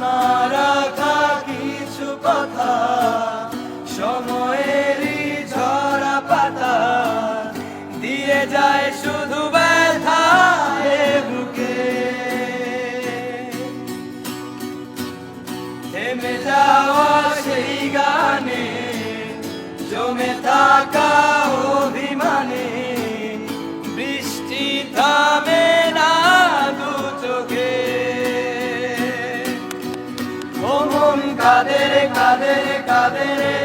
না রাখা কিছু কথা, সময়েরই ঝরা পাতা দিয়ে যায় শুধু ব্যথা এ বুকে। থেমে যাওয়া সেই গানে জমে থাকা অভিমানে বৃষ্টি থামে না দু চোখে। ও মন কাঁদে রে কাঁদে রে কাঁদে রে